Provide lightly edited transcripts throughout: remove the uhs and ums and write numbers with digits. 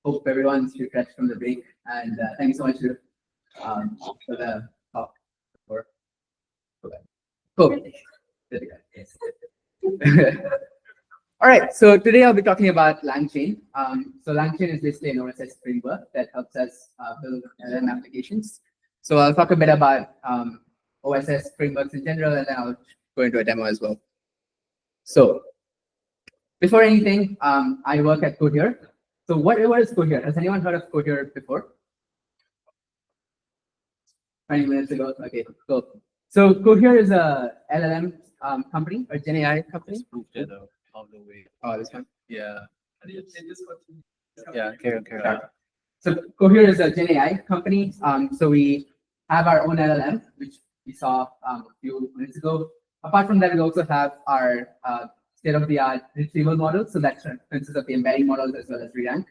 Hope everyone's refreshed from the break, and thank you so much for the talk. Cool. All right, so today I'll be talking about Langchain. So Langchain is basically an OSS framework that helps us build LLM applications. So I'll talk a bit about OSS frameworks in general, and then I'll go into a demo as well. So before anything, I work at Cohere. So what is Cohere? Has anyone heard of Cohere before? 20 minutes ago. Okay, cool. So Cohere is a LLM company, or Gen AI company. All the way. Oh, this one. Yeah. Yeah. Carry on. So Cohere is a Gen AI company. So we have our own LLM, which we saw a few minutes ago. Apart from that, we also have our state-of-the-art retrieval model. So that consists of the embedding models as well as re-rank.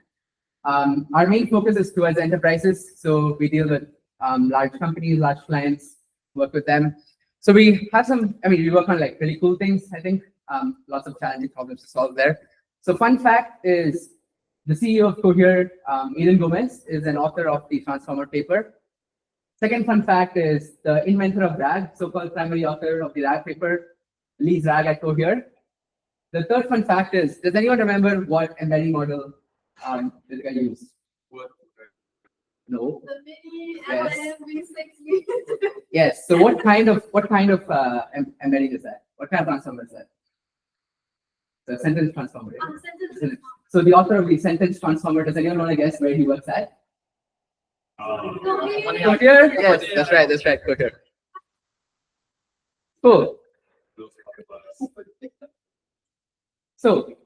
Our main focus is towards enterprises. So we deal with large companies, large clients, work with them. So we have we work on like really cool things, I think. Lots of challenging problems to solve there. So fun fact is the CEO of Cohere, Eden Gomez, is an author of the Transformer paper. Second fun fact is the inventor of RAG, so-called primary author of the RAG paper, leads RAG at Cohere. The third fun fact is, does anyone remember what embedding model this guy used? What? No. The mini Yes. LLM. Yes. So what kind of embedding is that? What kind of transformer is that? The sentence transformer. Right? So the author of the sentence transformer, does anyone want to guess where he works at? Cohere? Yes, that's right. That's right. Cohere. Cool. So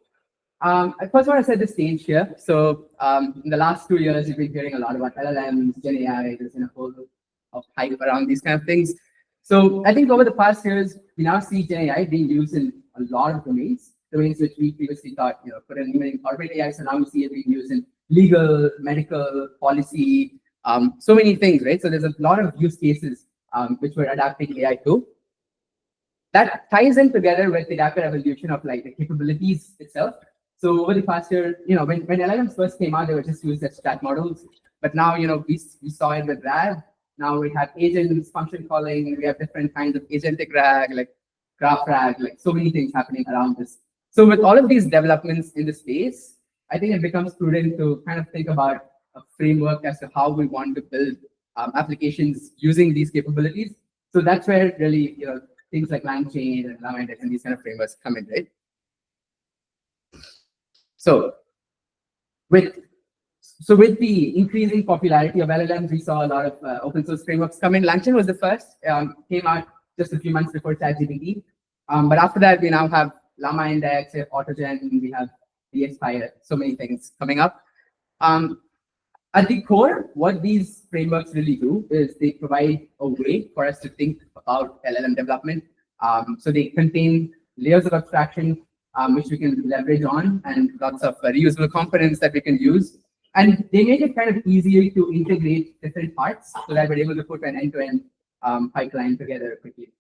I first want to set the stage here. So in the last 2 years, we've been hearing a lot about LLMs, Gen AI. There's been a whole of hype around these kind of things. So I think over the past years, we now see Gen AI being used in a lot of domains which we previously thought, couldn't even incorporate AI. So now we see it being used in legal, medical, policy, so many things, right? So there's a lot of use cases which we're adapting AI to. That ties in together with the rapid evolution of like the capabilities itself. So over the past year, when LLMs first came out, they were just used as chat models. But now, we saw it with RAG. Now we have agents, function calling. We have different kinds of agentic RAG, like graph RAG, like so many things happening around this. So with all of these developments in the space, I think it becomes prudent to kind of think about a framework as to how we want to build applications using these capabilities. So that's where really, things like Langchain and Langchain and these kind of frameworks come in, right? So with the increasing popularity of LLMs, we saw a lot of open source frameworks come in. Langchain was the first, came out just a few months before ChatGPT. But after that, we now have Llama Index, we have AutoGen, we have DXpire, so many things coming up. At the core, what these frameworks really do is they provide a way for us to think about LLM development. So they contain layers of abstraction, which we can leverage on, and lots of reusable components that we can use. And they make it kind of easier to integrate different parts so that we're able to put an end-to-end pipeline together quickly.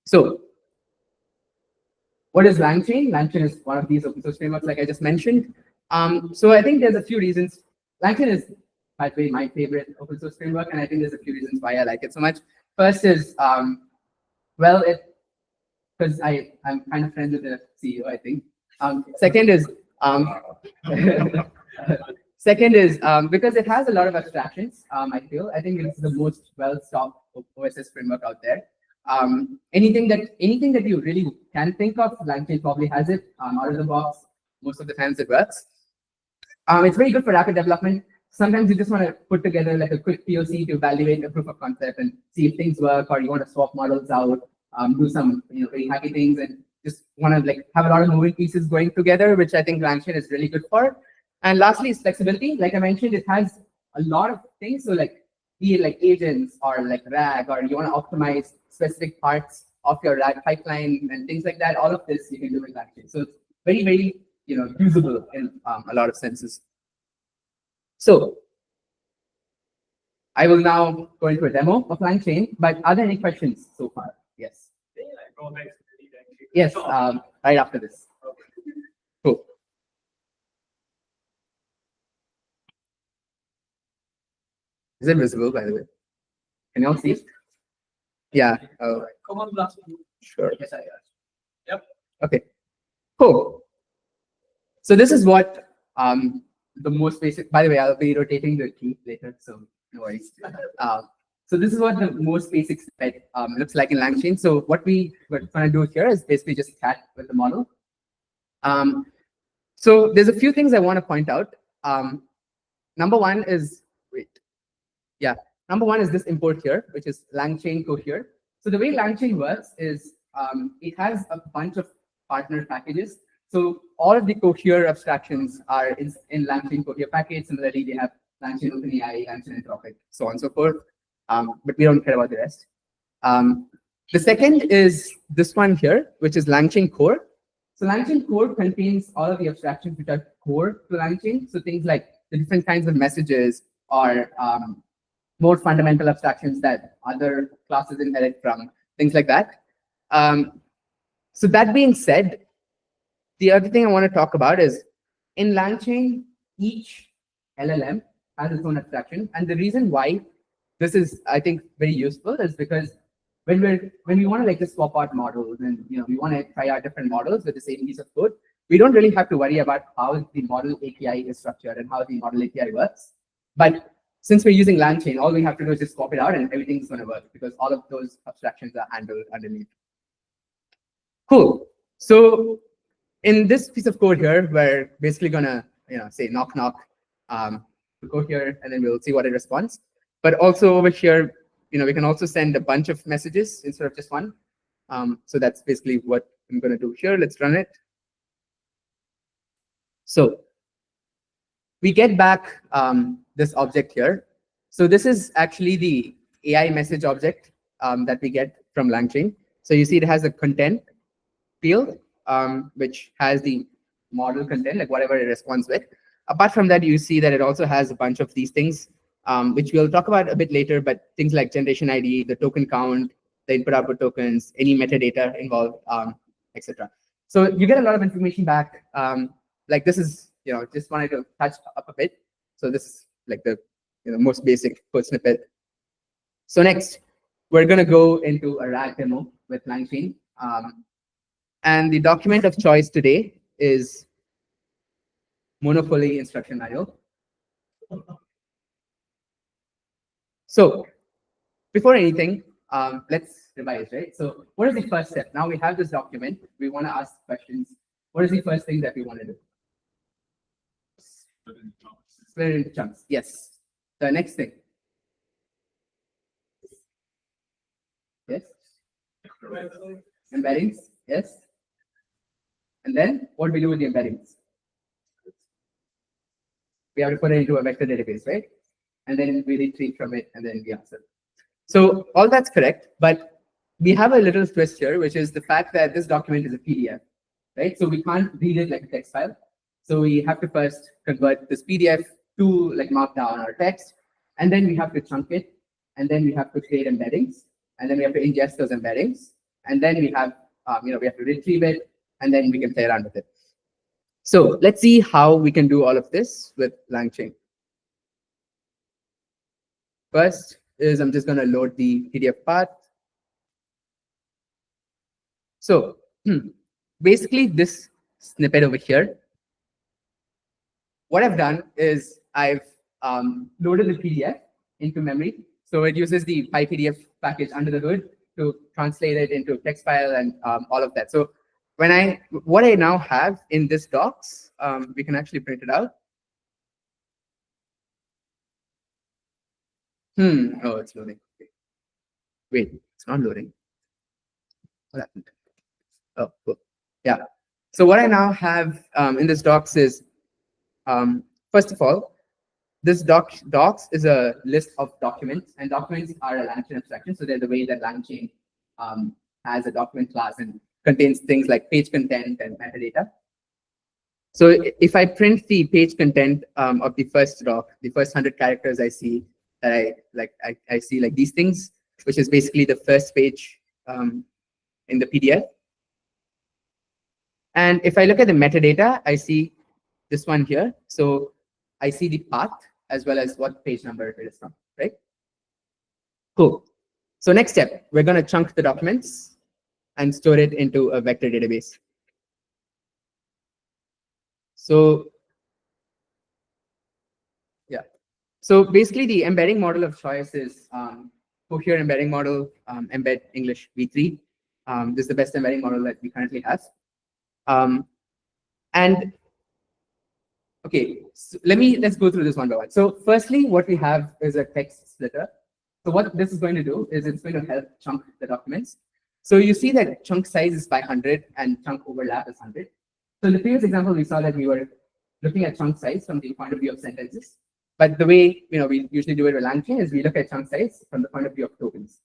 So what is Langchain? Langchain is one of these open source frameworks, like I just mentioned. So I think there's a few reasons. Langchain is, by the way, my favorite open source framework, and I think there's a few reasons why I like it so much. First is, because I'm kind of friends with the CEO, I think. Second is, because it has a lot of abstractions. I think it's the most well-stocked OSS framework out there. Anything that you really can think of, Langchain probably has it out of the box. Most of the times it works. It's very good for rapid development. Sometimes you just want to put together like a quick POC to evaluate a proof of concept and see if things work, or you want to swap models out, do some very hacky things, and just want to like have a lot of moving pieces going together, which I think Langchain is really good for. And lastly is flexibility. Like I mentioned, it has a lot of things. So like be it like agents or like RAG, or you want to optimize specific parts of your RAG pipeline and things like that. All of this you can do with Langchain. So it's very, very usable in a lot of senses. So I will now go into a demo of Langchain, but are there any questions so far? Yes. Yes, right after this. Cool. Is it visible, by the way? Can you all see? Yeah. Oh, Come on, last one. sure. Yes, I Yep. Okay. Cool. So this is what the most basic. By the way, I'll be rotating the key later, so no worries. So this is what the most basic spec looks like in Langchain. So what we're trying to do here is basically just chat with the model. So there's a few things I want to point out. Number one is Number one is this import here, which is Langchain Cohere. So the way Langchain works is it has a bunch of partner packages. So all of the Cohere abstractions are in Langchain Cohere package. Similarly, they have Langchain OpenAI, Langchain Anthropic, so on and so forth. But we don't care about the rest. The second is this one here, which is Langchain Core. So Langchain Core contains all of the abstractions which are core to Langchain. So things like the different kinds of messages or more fundamental abstractions that other classes inherit from, things like that. So that being said, the other thing I want to talk about is in Langchain, each LLM has its own abstraction. And the reason why this is, I think, very useful is because when we want to like just swap out models and we want to try out different models with the same piece of code, we don't really have to worry about how the model API is structured and how the model API works. But since we're using Langchain, all we have to do is just swap it out and everything's going to work because all of those abstractions are handled underneath. Cool. So in this piece of code here, we're basically going to say knock knock to Cohere, and then we'll see what it responds. But also over here, we can also send a bunch of messages instead of just one. So that's basically what I'm going to do here. Let's run it. So we get back this object here. So this is actually the AI message object that we get from Langchain. So you see it has a content field, which has the model content, like whatever it responds with. Apart from that, you see that it also has a bunch of these things, which we'll talk about a bit later, but things like generation ID, the token count, the input-output tokens, any metadata involved, etc. So you get a lot of information back. Like this is, just wanted to touch up a bit. So this is like the most basic code snippet. So next, we're going to go into a RAG demo with Langchain. And the document of choice today is Monopoly instruction manual. So before anything, let's revise, right? So what is the first step? Now we have this document. We want to ask questions. What is the first thing that we want to do? Split it into chunks. Yes. The next thing. Yes. Embeddings. Yes. And then what do we do with the embeddings? We have to put it into a vector database, right? And then we retrieve from it, and then we answer. So all that's correct, but we have a little twist here, which is the fact that this document is a PDF, right? So we can't read it like a text file. So we have to first convert this PDF to like Markdown or text, and then we have to chunk it, and then we have to create embeddings, and then we have to ingest those embeddings, and then we have, we have to retrieve it, and then we can play around with it. So let's see how we can do all of this with Langchain. First is I'm just going to load the PDF path. So basically this snippet over here, what I've done is I've loaded the PDF into memory. So it uses the PyPDF package under the hood to translate it into a text file and all of that. So what I now have in this docs, we can actually print it out. Oh, it's loading. Okay. Wait, it's not loading. What happened? Oh, cool. Yeah. So what I now have in this docs is, first of all, this docs is a list of documents, and documents are a Langchain abstraction. So they're the way that Langchain has a document class and contains things like page content and metadata. So if I print the page content of the first doc, the first 100 characters I see that I see like these things, which is basically the first page in the PDF. And if I look at the metadata, I see this one here. So I see the path as well as what page number it is from, right? Cool. So next step, we're going to chunk the documents and store it into a vector database. So yeah. So basically, the embedding model of choice is Cohere embedding model, embed English v3. This is the best embedding model that we currently have. And okay, so let's go through this one by one. So firstly, what we have is a text splitter. So what this is going to do is it's going to help chunk the documents. So you see that chunk size is 500 and chunk overlap is 100. So in the previous example, we saw that we were looking at chunk size from the point of view of sentences. But the way we usually do it with Langchain is we look at chunk size from the point of view of tokens.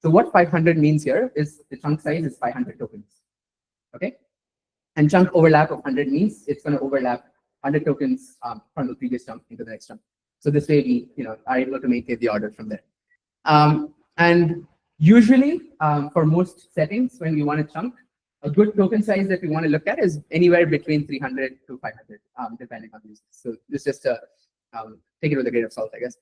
So what 500 means here is the chunk size is 500 tokens. Okay, and chunk overlap of 100 means it's going to overlap 100 tokens from the previous chunk into the next chunk. So this way we are able to maintain the order from there. And usually for most settings, when we want to chunk, a good token size that we want to look at is anywhere between 300 to 500, depending on these. So this is just a take it with a grain of salt, I guess.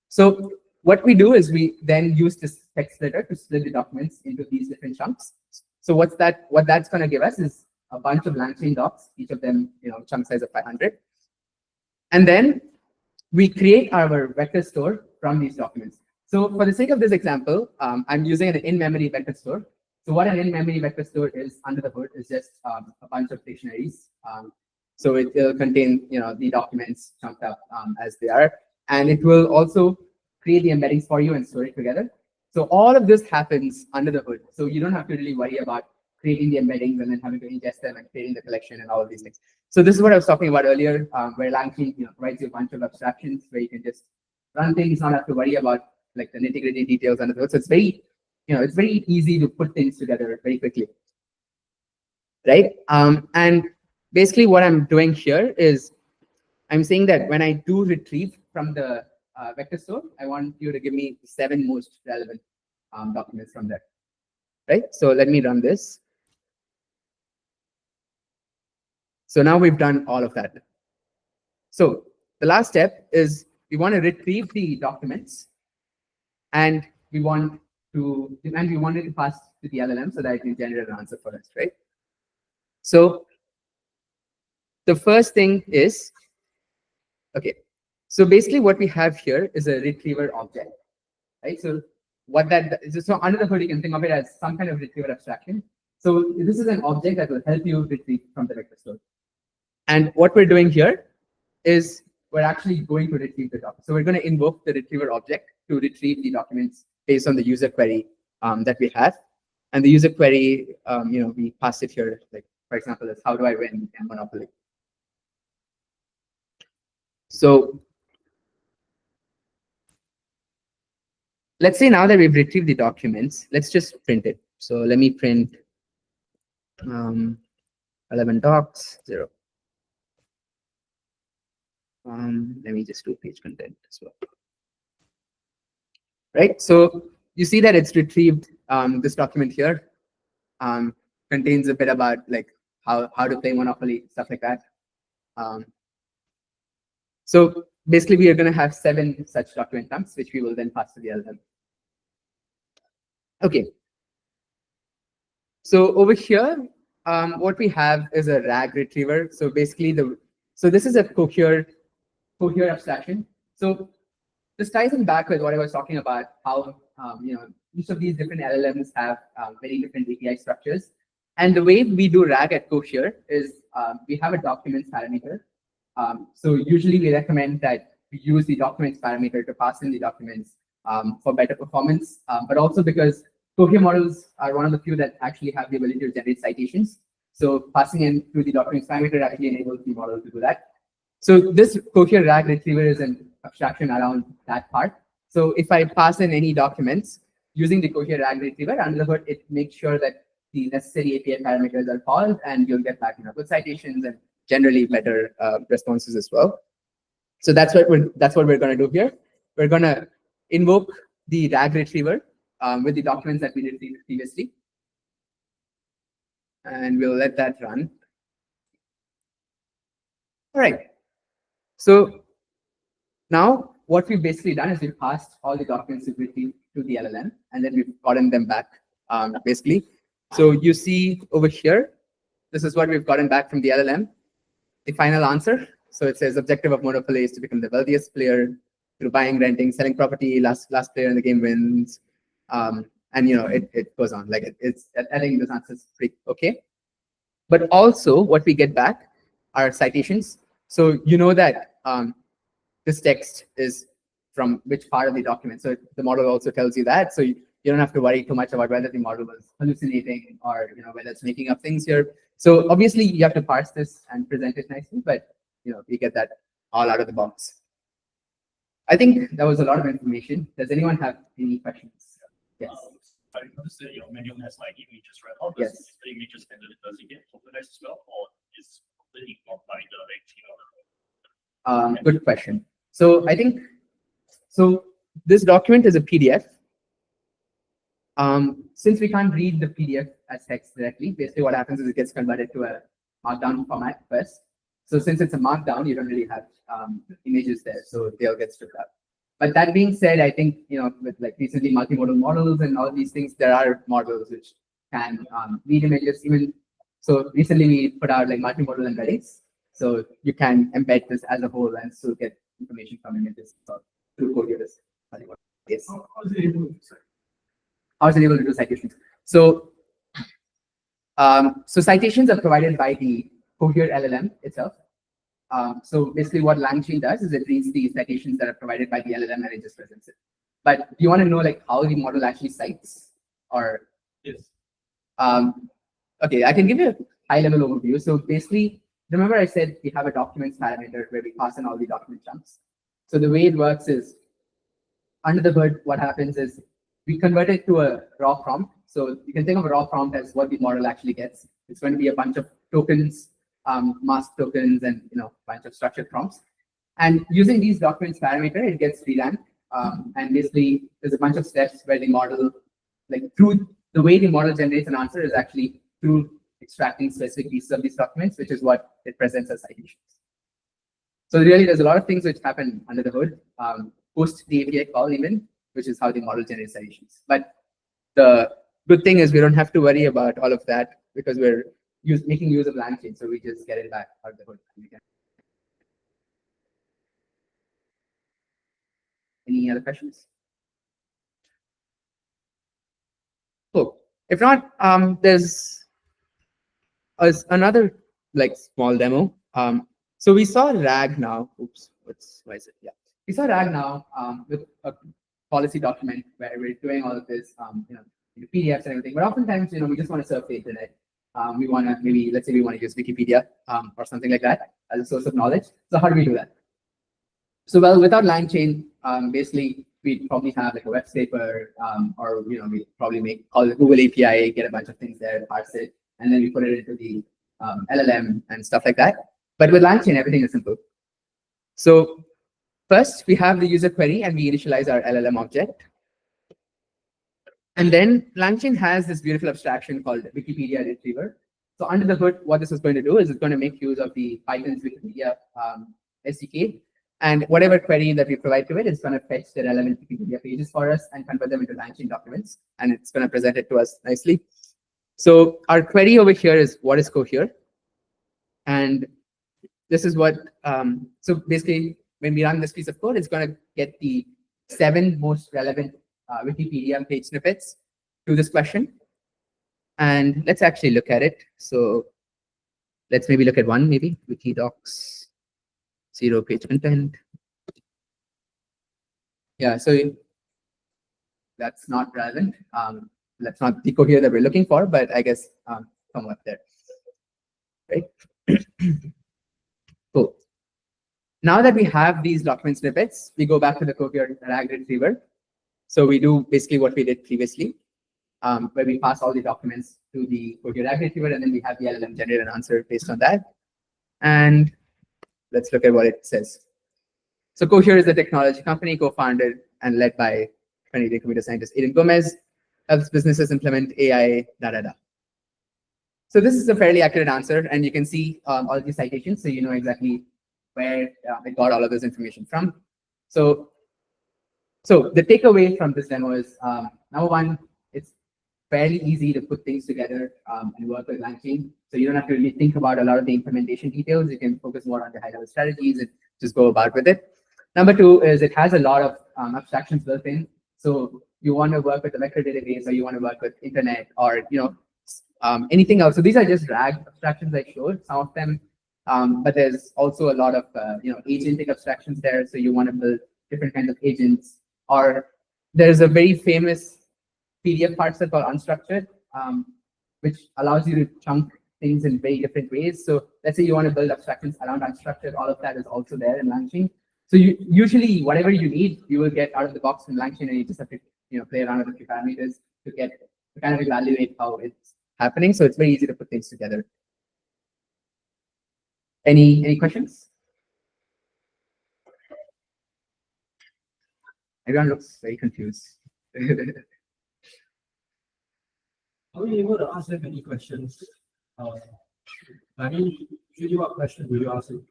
So what we do is we then use this text splitter to split the documents into these different chunks. So what that's going to give us is a bunch of Langchain docs, each of them chunk size of 500. And then we create our vector store from these documents. So for the sake of this example, I'm using an in-memory vector store. So what an in-memory vector store is under the hood is just a bunch of dictionaries. So it will contain the documents chunked up as they are, and it will also create the embeddings for you and store it together. So all of this happens under the hood. So you don't have to really worry about creating the embeddings and then having to ingest them and creating the collection and all of these things. So this is what I was talking about earlier, where Langchain provides you a bunch of abstractions where you can just run things, not have to worry about like the nitty-gritty details under the hood. So it's very, it's very easy to put things together very quickly, right? And basically what I'm doing here is I'm saying that when I do retrieve from the vector store, I want you to give me the 7 most relevant documents from there, right? So let me run this. So now we've done all of that. So the last step is we want to retrieve the documents, and we want it to pass to the LLM so that it can generate an answer for us, right? So the first thing is, okay, so basically what we have here is a retriever object, right? So so under the hood, you can think of it as some kind of retriever abstraction. So this is an object that will help you retrieve from the vector store. And what we're doing here is we're actually going to retrieve the document. So we're going to invoke the retriever object to retrieve the documents based on the user query that we have. And the user query, we pass it here, like, for example, is how do I win in Monopoly? So let's say now that we've retrieved the documents, let's just print it. So let me print 11 docs, 0. Let me just do page content as well. Right, so you see that it's retrieved this document here, contains a bit about like how to play Monopoly, stuff like that. So basically, we are going to have 7 such document chunks, which we will then pass to the LLM. Okay. So over here, what we have is a RAG retriever. So basically, this is a Cohere abstraction. So this ties in back with what I was talking about, how each of these different LLMs have very different API structures. And the way we do RAG at Cohere is we have a documents parameter. So usually we recommend that we use the documents parameter to pass in the documents for better performance, but also because Cohere models are one of the few that actually have the ability to generate citations. So passing in through the documents parameter actually enables the model to do that. So this Cohere RAG retriever is an abstraction around that part. So if I pass in any documents using the Cohere RAG retriever, under the hood, it makes sure that the necessary API parameters are called, and you'll get back good citations and generally better responses as well. So that's what we're going to do here. We're going to invoke the RAG retriever with the documents that we retrieved previously, and we'll let that run. All right. So now what we've basically done is we've passed all the documents to the LLM, and then we've gotten them back, basically. So you see over here, this is what we've gotten back from the LLM, the final answer. So it says objective of monopoly is to become the wealthiest player through buying, renting, selling property. Last player in the game wins. And it goes on. Like I think this answer is pretty okay. But also what we get back are citations. So you know that this text is from which part of the document. So the model also tells you that. So you don't have to worry too much about whether the model was hallucinating or whether it's making up things here. So obviously you have to parse this and present it nicely, but we get that all out of the box. I think that was a lot of information. Does anyone have any questions? Yes. I noticed that your menu has like images, right? How does Yes. the images handle it? Does it get tokenized as well, or is completely ignored by the Langchain? Good question. So I think this document is a PDF. Since we can't read the PDF as text directly, basically what happens is it gets converted to a markdown format first. So since it's a markdown, you don't really have images there, so they'll get stripped out. But that being said, I think with like recently multimodal models and all these things, there are models which can read images. Even so, recently we put out like multimodal embeddings, so you can embed this as a whole and still get information from images through Cohere. Yes. How is it able to say? How is it able to do citations? So, so citations are provided by the Cohere LLM itself. So basically what Langchain does is it reads the citations that are provided by the LLM and it just presents it. But do you want to know like how the model actually cites? Or Yes. okay, I can give you a high-level overview. So basically, remember I said we have a documents parameter where we pass in all the document chunks. So the way it works is under the hood, what happens is we convert it to a raw prompt. So you can think of a raw prompt as what the model actually gets. It's going to be a bunch of tokens, mask tokens, and a bunch of structured prompts. And using these documents parameter, it gets reran. And basically, there's a bunch of steps where the model, like through the way the model generates an answer is actually through extracting specific pieces of these documents, which is what it presents as citations. So really, there's a lot of things which happen under the hood, post the API call even, which is how the model generates citations. But the good thing is we don't have to worry about all of that because we're making use of Langchain, so we just get it back out of the hood. Any other questions? Cool. If not, there's another like small demo. So we saw RAG now. Oops, why is it? Yeah, we saw RAG now with a policy document where we're doing all of this, PDFs and everything. But oftentimes, we just want to surf the internet. We want to let's say we want to use Wikipedia or something like that as a source of knowledge. So how do we do that? So well, without Langchain, basically we'd probably have like a web scraper, or we probably call the Google API, get a bunch of things there, parse it, and then we put it into the LLM and stuff like that. But with Langchain, everything is simple. So first, we have the user query and we initialize our LLM object. And then Langchain has this beautiful abstraction called Wikipedia Retriever. So under the hood, what this is going to do is it's going to make use of the Python's Wikipedia SDK. And whatever query that we provide to it is going to fetch the relevant Wikipedia pages for us and convert them into Langchain documents. And it's going to present it to us nicely. So our query over here is what is Cohere? And this is what, so basically, when we run this piece of code, it's going to get the 7 most relevant Wikipedia page snippets to this question. And let's actually look at it. So let's maybe look at one, maybe Wikidocs 0 page content. Yeah, so that's not relevant. That's not the Cohere that we're looking for, but I guess somewhat there, right? Cool. Now that we have these document snippets, we go back to the Cohere RAG retriever. So we do basically what we did previously, where we pass all the documents to the Cohere RAG retriever, and then we have the LLM generate an answer based on that. And let's look at what it says. So Cohere is a technology company co-founded and led by 20-year computer scientist Aidan Gomez. Helps businesses implement AI, So this is a fairly accurate answer, and you can see all these citations, so you know exactly where it got all of this information from. So So the takeaway from this demo is, number one, it's fairly easy to put things together and work with Langchain. So you don't have to really think about a lot of the implementation details. You can focus more on the high-level strategies and just go about with it. Number two is it has a lot of abstractions built in. So you want to work with a vector database, or you want to work with internet, or anything else. So these are just RAG abstractions I showed, some of them. But there's also a lot of agentic abstractions there. So you want to build different kinds of agents. Or there's a very famous PDF parser called unstructured, which allows you to chunk things in very different ways. So let's say you want to build abstractions around unstructured, all of that is also there in Langchain. So usually whatever you need, you will get out of the box from Langchain, and you just have to play around with a few parameters to kind of evaluate how it's happening. So it's very easy to put things together. Any questions? Everyone looks very confused. Are we able to ask them any questions? I mean, usually what question will you ask them?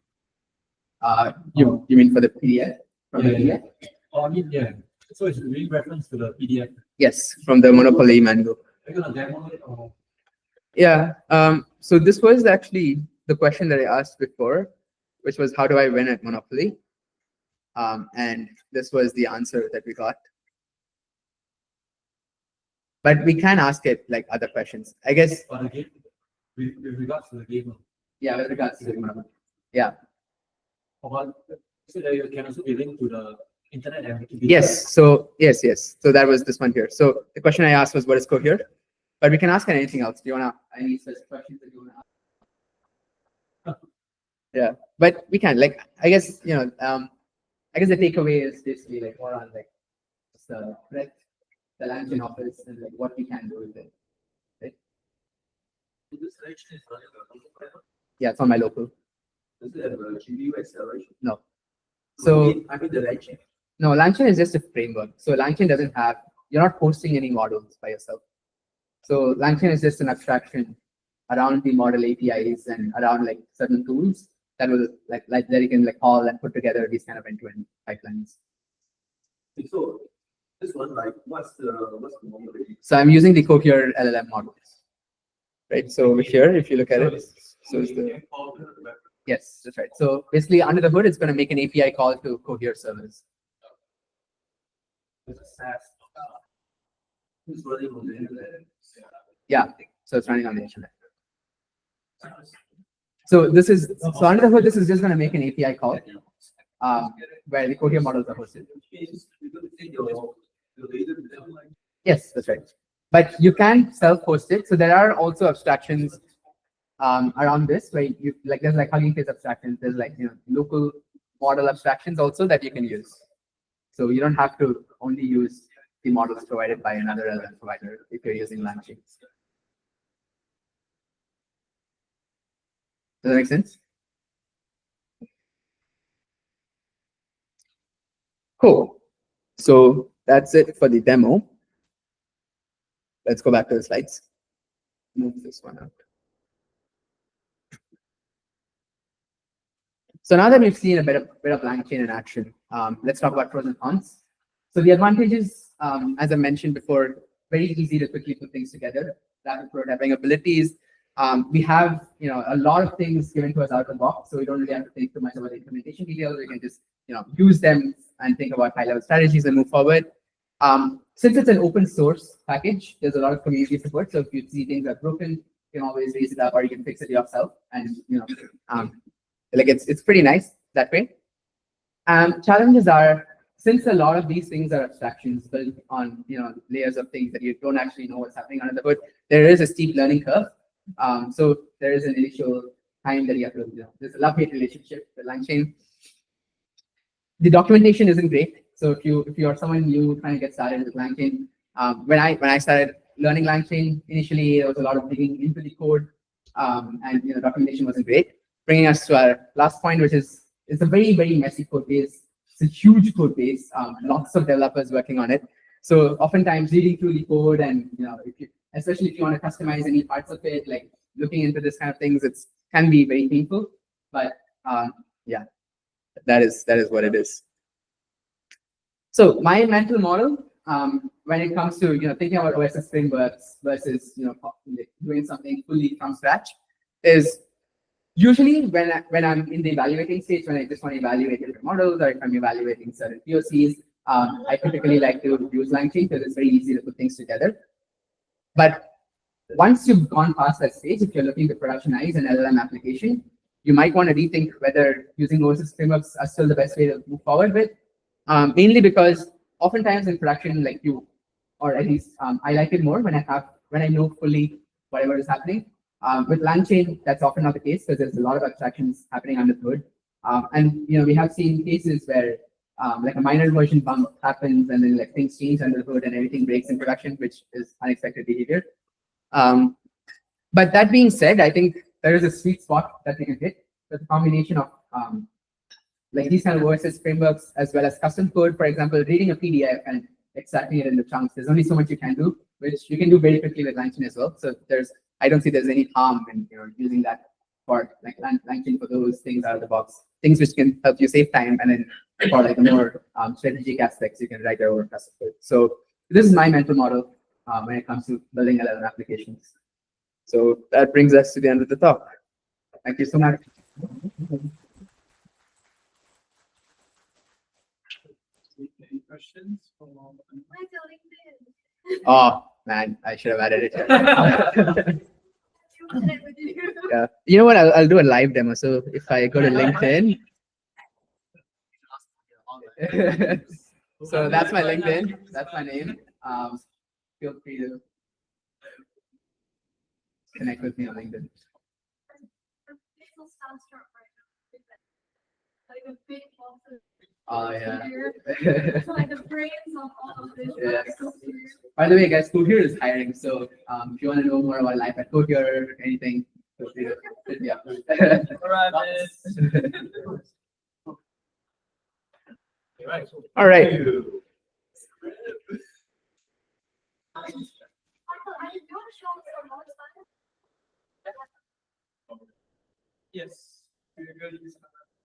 You mean for the PDF? From the PDF? Oh, I mean, yeah. So it's really reference to the PDF. Yes, from the Monopoly manual. Are you gonna demo it or? Yeah. So this was actually the question that I asked before, which was, how do I win at Monopoly? And this was the answer that we got. But we can ask it like other questions, I guess. But again, with regards to the game. Yeah, with regards to the Monopoly. Yeah. Or so that you can also be linked to the internet and Wikipedia. Yes. So yes. So that was this one here. So the question I asked was, what is Cohere? But we can ask anything else. Do you want to any specific questions that you want to ask? Yeah, but we can I guess I guess the takeaway is basically more on just the breadth, the Langchain office, and what we can do with it. Right? This selection is running on the local. Yeah, it's on my local. Does it have a GPU acceleration? No. So I mean the Langchain. no, Langchain is just a framework. So Langchain doesn't have, you're not hosting any models by yourself. So Langchain is just an abstraction around the model APIs and around certain tools that will that you can call and put together these kind of end-to-end pipelines. So this one, what's the model? So I'm using the Cohere LLM models, right? So over here, if you look at it, so it's the yes, that's right. So basically, under the hood, it's going to make an API call to Cohere servers. It's a SaaS. It's running on the internet. Yeah, so it's running on the internet. So this is so under the hood, this is just going to make an API call where the Cohere models are hosted. Yes, that's right. But you can self-host it. So there are also abstractions around this, where you there's Hugging Face abstractions. There's local model abstractions also that you can use. So you don't have to only use the models provided by another LLM provider if you're using Langchain. Does that make sense? Cool. So that's it for the demo. Let's go back to the slides. Move this one out. So now that we've seen a bit of Langchain in action, let's talk about pros and cons. So the advantages, as I mentioned before, very easy to quickly put things together. Rapid prototyping abilities. We have a lot of things given to us out of the box, so we don't really have to think too much about the implementation details. We can just use them and think about high-level strategies and move forward. Since it's an open source package, there's a lot of community support. So if you see things are broken, you can always raise it up, or you can fix it yourself. And it's pretty nice that way. Challenges are, since a lot of these things are abstractions built on layers of things that you don't actually know what's happening under the hood, there is a steep learning curve. So there is an initial time that you have to, there's a love-hate relationship with Langchain. The documentation isn't great. So if you are someone new trying to get started with Langchain, when I started learning Langchain, initially there was a lot of digging into the code, and documentation wasn't great. Bringing us to our last point, which is it's a very, very messy code base. It's a huge code base, lots of developers working on it. So oftentimes reading through the code and especially if you want to customize any parts of it, looking into this kind of things, can be very painful. But yeah, that is what it is. So my mental model, when it comes to thinking about OSS frameworks versus doing something fully from scratch, is usually when I'm in the evaluating stage, when I just want to evaluate different models, or if I'm evaluating certain POCs, I typically like to use Langchain because it's very easy to put things together. But once you've gone past that stage, if you're looking to productionize an LLM application, you might want to rethink whether using OSS frameworks are still the best way to move forward with. Mainly because oftentimes in production, like or at least I like it more when I know fully whatever is happening. With Langchain, that's often not the case because there's a lot of abstractions happening under the hood. And we have seen cases where like a minor version bump happens and then like things change under the hood and everything breaks in production, which is unexpected behavior. But that being said, I think there is a sweet spot that we can hit with a combination of like these kind of OSS frameworks as well as custom code. For example, reading a PDF and extracting it into chunks. There's only so much you can do, which you can do very quickly with Langchain as well. So I don't see there's any harm in using that for like Langchain for those things out of the box, things which can help you save time, and then for like the more strategic aspects, you can write your own custom code. So this is my mental model when it comes to building LLM applications. So that brings us to the end of the talk. Thank you so much. Any questions? Where's your LinkedIn? Oh man, I should have added it. We'll connect with you. Yeah. You know what? I'll do a live demo. So if I go to LinkedIn, so that's my LinkedIn. That's my name. Feel free to connect with me on LinkedIn. Little starstruck right now. Like a big boss of Oh yeah. here. It's like the brains of all of this. Yes. So serious. By the way, guys, Cohere is hiring. So if you want to know more about life at Cohere or anything, feel free to hit me up. All right. Michael, I did not show some more stuff. Yes.